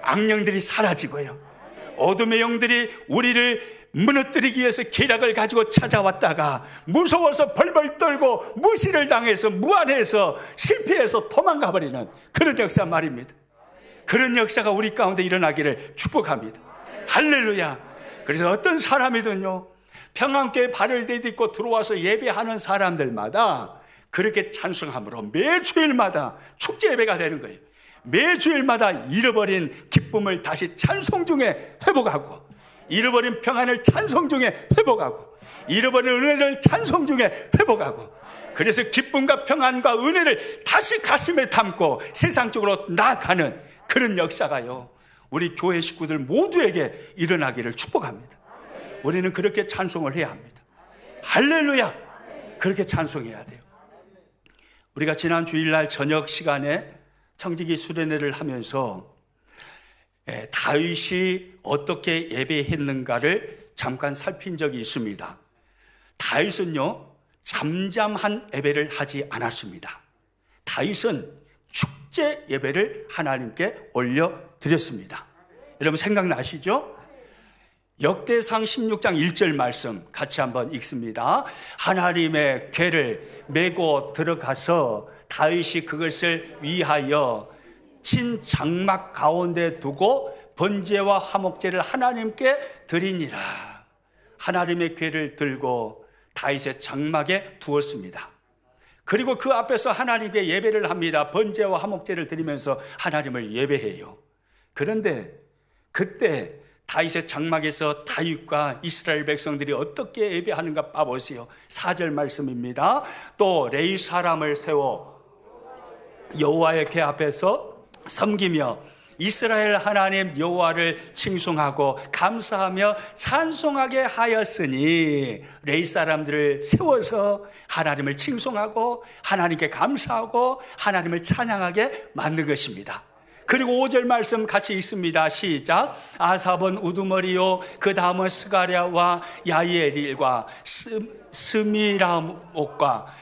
악령들이 사라지고요, 어둠의 영들이 우리를 무너뜨리기 위해서 계략을 가지고 찾아왔다가 무서워서 벌벌 떨고 무시를 당해서 무안해서 실패해서 도망가 버리는 그런 역사 말입니다. 그런 역사가 우리 가운데 일어나기를 축복합니다. 할렐루야. 그래서 어떤 사람이든요, 평안교회 발을 내딛고 들어와서 예배하는 사람들마다 그렇게 찬송함으로 매주일마다 축제 예배가 되는 거예요. 매주일마다 잃어버린 기쁨을 다시 찬송 중에 회복하고, 잃어버린 평안을 찬송 중에 회복하고, 잃어버린 은혜를 찬송 중에 회복하고, 그래서 기쁨과 평안과 은혜를 다시 가슴에 담고 세상적으로 나아가는 그런 역사가요, 우리 교회 식구들 모두에게 일어나기를 축복합니다. 우리는 그렇게 찬송을 해야 합니다. 할렐루야. 그렇게 찬송해야 돼요. 우리가 지난 주일날 저녁 시간에 청지기 수련회를 하면서 다윗이 어떻게 예배했는가를 잠깐 살핀 적이 있습니다. 다윗은요, 잠잠한 예배를 하지 않았습니다. 다윗은 축제 예배를 하나님께 올려드렸습니다. 여러분 생각나시죠? 역대상 16장 1절 말씀 같이 한번 읽습니다. 하나님의 궤를 메고 들어가서 다윗이 그것을 위하여 친 장막 가운데 두고 번제와 화목제를 하나님께 드리니라. 하나님의 궤를 들고 다윗의 장막에 두었습니다. 그리고 그 앞에서 하나님께 예배를 합니다. 번제와 화목제를 드리면서 하나님을 예배해요. 그런데 그때 다윗의 장막에서 다윗과 이스라엘 백성들이 어떻게 예배하는가 봐보세요. 4절 말씀입니다. 또 레위 사람을 세워 여호와의 궤 앞에서 섬기며 이스라엘 하나님 여호와를 칭송하고 감사하며 찬송하게 하였으니, 레위 사람들을 세워서 하나님을 칭송하고 하나님께 감사하고 하나님을 찬양하게 만든 것입니다. 그리고 5절 말씀 같이 읽습니다. 시작. 아삽은 우두머리요, 그 다음은 스가랴와 야이엘과 스미라목과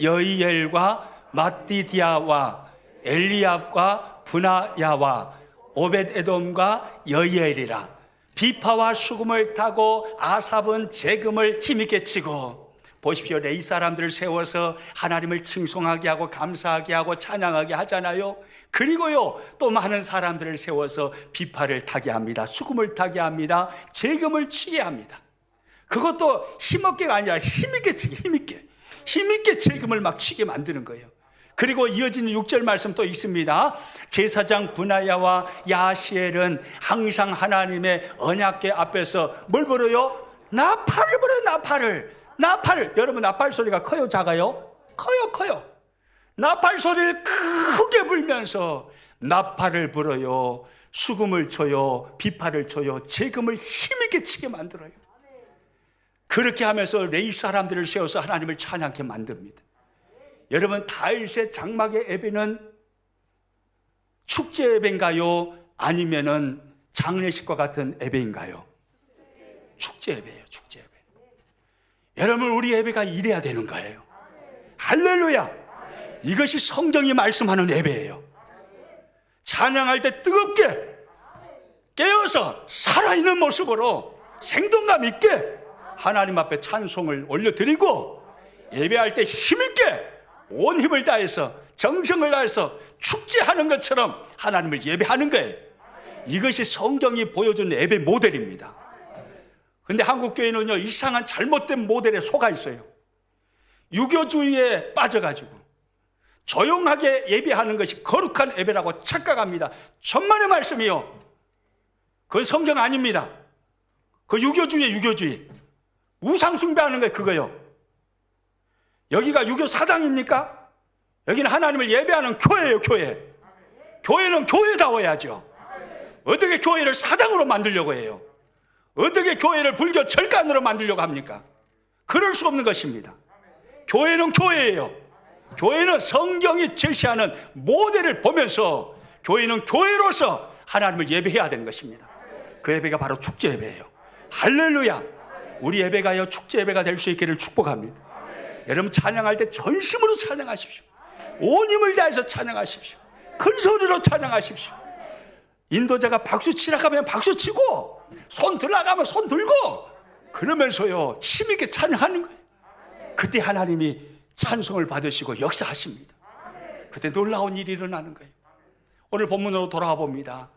여이엘과 마띠디아와 엘리압과 분하야와 오벳에돔과 여이엘이라. 비파와 수금을 타고 아삽은 재금을 힘있게 치고. 보십시오. 레위 사람들을 세워서 하나님을 칭송하게 하고 감사하게 하고 찬양하게 하잖아요. 그리고요, 또 많은 사람들을 세워서 비파를 타게 합니다. 수금을 타게 합니다. 재금을 치게 합니다. 그것도 힘없게가 아니라 힘있게 치게, 힘있게 재금을 막 치게 만드는 거예요. 그리고 이어지는 6절 말씀 또 있습니다. 제사장 분하야와 야시엘은 항상 하나님의 언약궤 앞에서 뭘 부르요? 나팔을 불어요. 나팔을. 여러분, 나팔 소리가 커요, 작아요? 커요. 나팔 소리를 크게 불면서 나팔을 불어요. 수금을 쳐요. 비파를 쳐요. 재금을 힘있게 치게 만들어요. 그렇게 하면서 레위 사람들을 세워서 하나님을 찬양케 만듭니다. 여러분, 다윗의 장막의 예배는 축제 예배인가요? 아니면은 장례식과 같은 예배인가요? 축제 예배예요, 축제 예배. 여러분, 우리 예배가 이래야 되는 거예요. 할렐루야. 이것이 성경이 말씀하는 예배예요. 찬양할 때 뜨겁게 깨어서 살아있는 모습으로 생동감 있게 하나님 앞에 찬송을 올려드리고, 예배할 때 힘있게 온 힘을 다해서 정성을 다해서 축제하는 것처럼 하나님을 예배하는 거예요. 이것이 성경이 보여준 예배 모델입니다. 그런데 한국교회는요, 이상한 잘못된 모델에 속아 있어요. 유교주의에 빠져가지고 조용하게 예배하는 것이 거룩한 예배라고 착각합니다. 천만의 말씀이요, 그건 성경 아닙니다. 그 유교주의 우상 숭배하는 거예요. 그거요. 여기가 유교 사당입니까? 여기는 하나님을 예배하는 교회예요. 교회는 교회다워야죠. 어떻게 교회를 사당으로 만들려고 해요? 어떻게 교회를 불교 절간으로 만들려고 합니까? 그럴 수 없는 것입니다. 교회는 교회예요. 교회는 성경이 제시하는 모델을 보면서 교회는 교회로서 하나님을 예배해야 되는 것입니다. 그 예배가 바로 축제 예배예요. 할렐루야. 우리 예배가요, 축제 예배가 될 수 있기를 축복합니다. 여러분, 찬양할 때 전심으로 찬양하십시오. 온 힘을 다해서 찬양하십시오. 큰 소리로 찬양하십시오. 인도자가 박수 치라고 하면 박수 치고, 손 들라고 하면 손 들고, 그러면서요 힘있게 찬양하는 거예요. 그때 하나님이 찬송을 받으시고 역사하십니다. 그때 놀라운 일이 일어나는 거예요. 오늘 본문으로 돌아와 봅니다.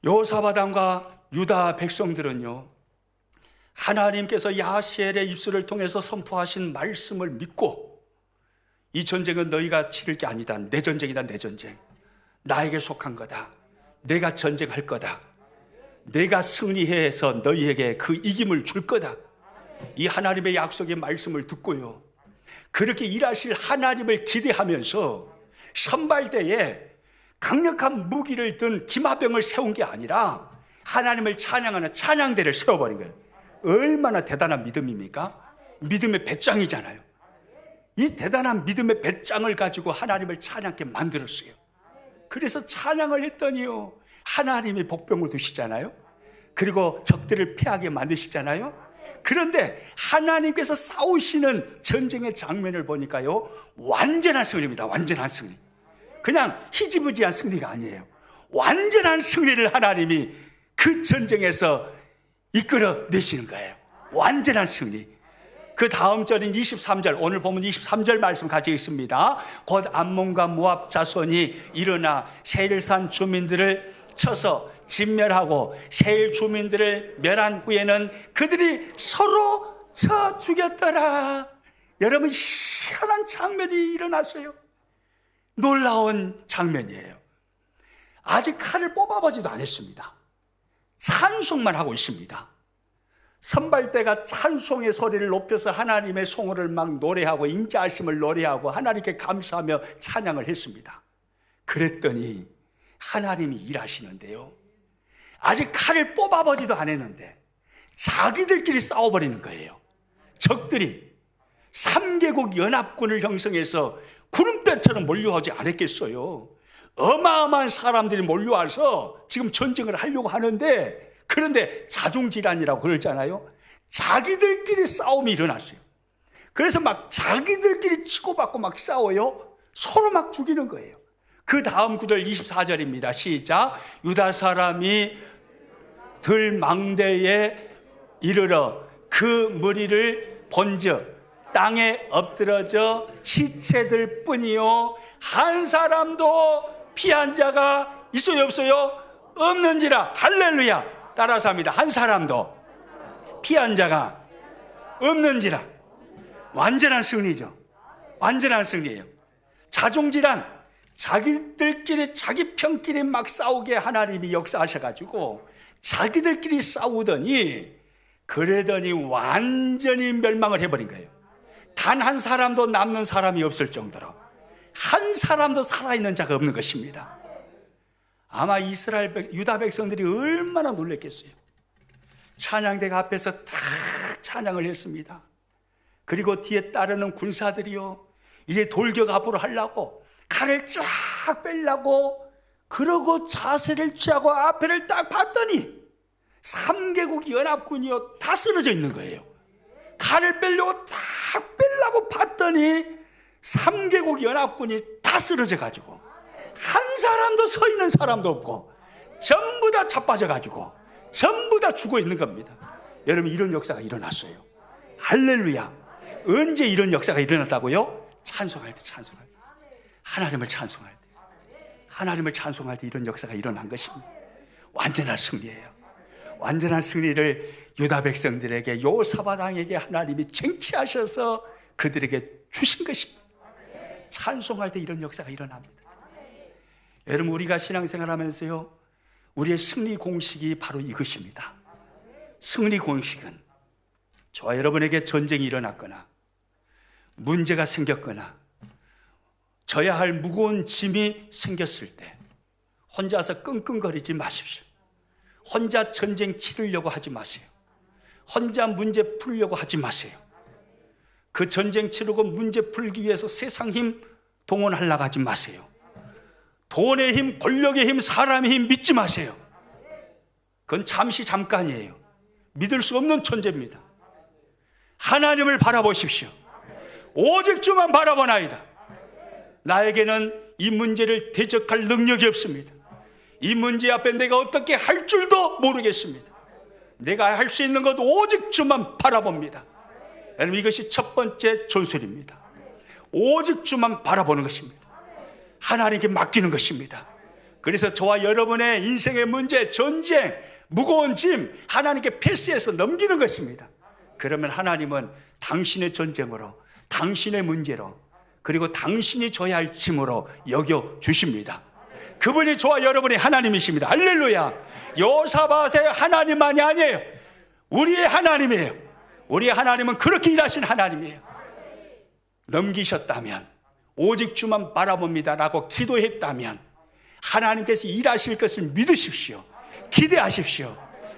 여호사밧과 유다 백성들은요, 하나님께서 야시엘의 입술을 통해서 선포하신 말씀을 믿고, 이 전쟁은 너희가 치를 게 아니다. 내 전쟁이다. 내 전쟁. 나에게 속한 거다. 내가 전쟁할 거다. 내가 승리해서 너희에게 그 이김을 줄 거다. 이 하나님의 약속의 말씀을 듣고요, 그렇게 일하실 하나님을 기대하면서 선발대에 강력한 무기를 든 기마병을 세운 게 아니라 하나님을 찬양하는 찬양대를 세워버린 거예요. 얼마나 대단한 믿음입니까? 믿음의 배짱이잖아요. 이 대단한 믿음의 배짱을 가지고 하나님을 찬양케 만들었어요. 그래서 찬양을 했더니요, 하나님이 복병을 두시잖아요. 그리고 적들을 패하게 만드시잖아요. 그런데 하나님께서 싸우시는 전쟁의 장면을 보니까요, 완전한 승리입니다. 완전한 승리. 그냥 희지부지한 승리가 아니에요. 완전한 승리를 하나님이 그 전쟁에서 이끌어내시는 거예요. 완전한 승리. 그 다음 절인 23절, 오늘 보면 23절 말씀 가지고 있습니다. 곧 암몬과 모압 자손이 일어나 세일산 주민들을 쳐서 진멸하고 세일 주민들을 멸한 후에는 그들이 서로 쳐 죽였더라. 여러분, 희한한 장면이 일어났어요. 놀라운 장면이에요. 아직 칼을 뽑아보지도 않았습니다. 찬송만 하고 있습니다. 선발대가 찬송의 소리를 높여서 하나님의 성호를 막 노래하고 인자하심을 노래하고 하나님께 감사하며 찬양을 했습니다. 그랬더니 하나님이 일하시는데요, 아직 칼을 뽑아보지도 않았는데 자기들끼리 싸워버리는 거예요. 적들이 3개국 연합군을 형성해서 구름대처럼 몰려오지 않았겠어요. 어마어마한 사람들이 몰려와서 지금 전쟁을 하려고 하는데, 그런데 자중질환이라고 그러잖아요. 자기들끼리 싸움이 일어났어요. 그래서 막 자기들끼리 치고받고 막 싸워요. 서로 막 죽이는 거예요. 그 다음 구절 24절입니다. 시작. 유다 사람이 들망대에 이르러 그 무리를 본즉 땅에 엎드러져 시체들 뿐이요 한 사람도 피한 자가 있어요 없어요? 없는지라. 할렐루야. 따라서 합니다. 한 사람도 피한 자가 없는지라. 완전한 승리죠. 완전한 승리예요. 자중질환, 자기들끼리 자기 편끼리 막 싸우게 하나님이 역사하셔가지고 자기들끼리 싸우더니, 그러더니 완전히 멸망을 해버린 거예요. 단 한 사람도 남는 사람이 없을 정도로, 한 사람도 살아있는 자가 없는 것입니다. 아마 유다 백성들이 얼마나 놀랐겠어요. 찬양대가 앞에서 탁 찬양을 했습니다. 그리고 뒤에 따르는 군사들이요, 이제 돌격 앞으로 하려고 칼을 쫙 빼려고 그러고 자세를 취하고 앞에를 딱 봤더니 3개국 연합군이요 다 쓰러져 있는 거예요. 칼을 빼려고 딱 빼려고 봤더니 3개국 연합군이 다 쓰러져 가지고 한 사람도 서 있는 사람도 없고 전부 다 자빠져 가지고 전부 다 죽어 있는 겁니다. 여러분, 이런 역사가 일어났어요. 할렐루야. 언제 이런 역사가 일어났다고요? 찬송할 때, 찬송할 때, 하나님을 찬송할 때, 하나님을 찬송할 때 이런 역사가 일어난 것입니다. 완전한 승리예요. 완전한 승리를 유다 백성들에게, 요사밧 왕에게 하나님이 쟁취하셔서 그들에게 주신 것입니다. 찬송할 때 이런 역사가 일어납니다. 여러분, 우리가 신앙생활하면서요, 우리의 승리 공식이 바로 이것입니다. 승리 공식은 저와 여러분에게 전쟁이 일어났거나 문제가 생겼거나 져야 할 무거운 짐이 생겼을 때 혼자서 끙끙거리지 마십시오. 혼자 전쟁 치르려고 하지 마세요. 혼자 문제 풀려고 하지 마세요. 그 전쟁 치르고 문제 풀기 위해서 세상 힘 동원하려고 하지 마세요. 돈의 힘, 권력의 힘, 사람의 힘 믿지 마세요. 그건 잠시 잠깐이에요. 믿을 수 없는 존재입니다. 하나님을 바라보십시오. 오직 주만 바라보나이다. 나에게는 이 문제를 대적할 능력이 없습니다. 이 문제 앞에 내가 어떻게 할 줄도 모르겠습니다. 내가 할 수 있는 것 오직 주만 바라봅니다. 여러분, 이것이 첫 번째 전술입니다. 오직 주만 바라보는 것입니다. 하나님께 맡기는 것입니다. 그래서 저와 여러분의 인생의 문제, 전쟁, 무거운 짐 하나님께 패스해서 넘기는 것입니다. 그러면 하나님은 당신의 전쟁으로, 당신의 문제로, 그리고 당신이 져야 할 짐으로 여겨주십니다. 그분이 저와 여러분의 하나님이십니다. 할렐루야. 요사밧의 하나님만이 아니에요. 우리의 하나님이에요. 우리의 하나님은 그렇게 일하신 하나님이에요. 넘기셨다면, 오직 주만 바라봅니다 라고 기도했다면 하나님께서 일하실 것을 믿으십시오. 기대하십시오.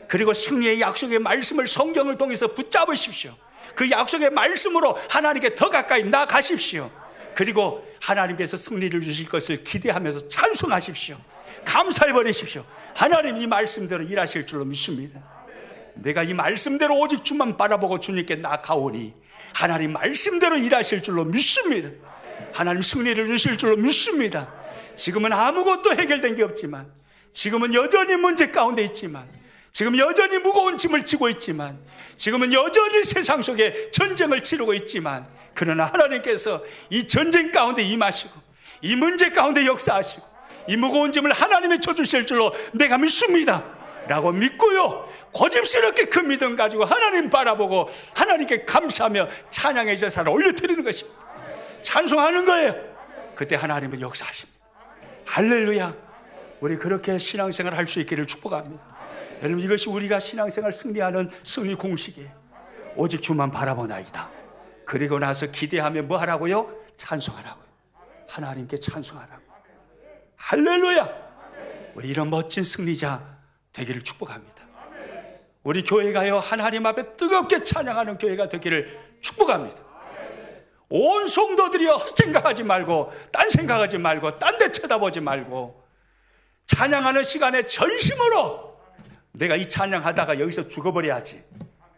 그리고 승리의 약속의 말씀을 성경을 통해서 붙잡으십시오. 그 약속의 말씀으로 하나님께 더 가까이 나아가십시오. 그리고 하나님께서 승리를 주실 것을 기대하면서 찬송하십시오. 감사해 버리십시오. 하나님 이 말씀대로 일하실 줄로 믿습니다. 내가 이 말씀대로 오직 주만 바라보고 주님께 나아가오니 하나님 말씀대로 일하실 줄로 믿습니다. 하나님 승리를 주실 줄로 믿습니다. 지금은 아무것도 해결된 게 없지만, 지금은 여전히 문제 가운데 있지만, 지금 여전히 무거운 짐을 지고 있지만, 지금은 여전히 세상 속에 전쟁을 치르고 있지만, 그러나 하나님께서 이 전쟁 가운데 임하시고 이 문제 가운데 역사하시고 이 무거운 짐을 하나님이 져주실 줄로 내가 믿습니다 라고 믿고요, 고집스럽게 그 믿음 가지고 하나님 바라보고 하나님께 감사하며 찬양의 제사를 올려드리는 것입니다. 찬송하는 거예요. 그때 하나님은 역사하십니다. 할렐루야. 우리 그렇게 신앙생활 할 수 있기를 축복합니다. 여러분, 이것이 우리가 신앙생활 승리하는 승리 공식이에요. 오직 주만 바라보나이다. 그리고 나서 기대하며 뭐 하라고요? 찬송하라고요. 하나님께 찬송하라고. 할렐루야. 우리 이런 멋진 승리자 되기를 축복합니다. 우리 교회가요, 하나님 앞에 뜨겁게 찬양하는 교회가 되기를 축복합니다. 온 성도들이여, 생각하지 말고, 딴 생각하지 말고, 딴 데 쳐다보지 말고, 찬양하는 시간에 전심으로 내가 이 찬양하다가 여기서 죽어버려야지.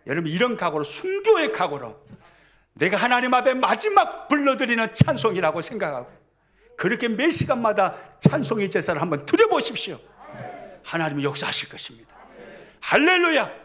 여러분, 이런 각오로, 순교의 각오로 내가 하나님 앞에 마지막 불러드리는 찬송이라고 생각하고 그렇게 매 시간마다 찬송의 제사를 한번 드려보십시오. 하나님이 역사하실 것입니다. 할렐루야.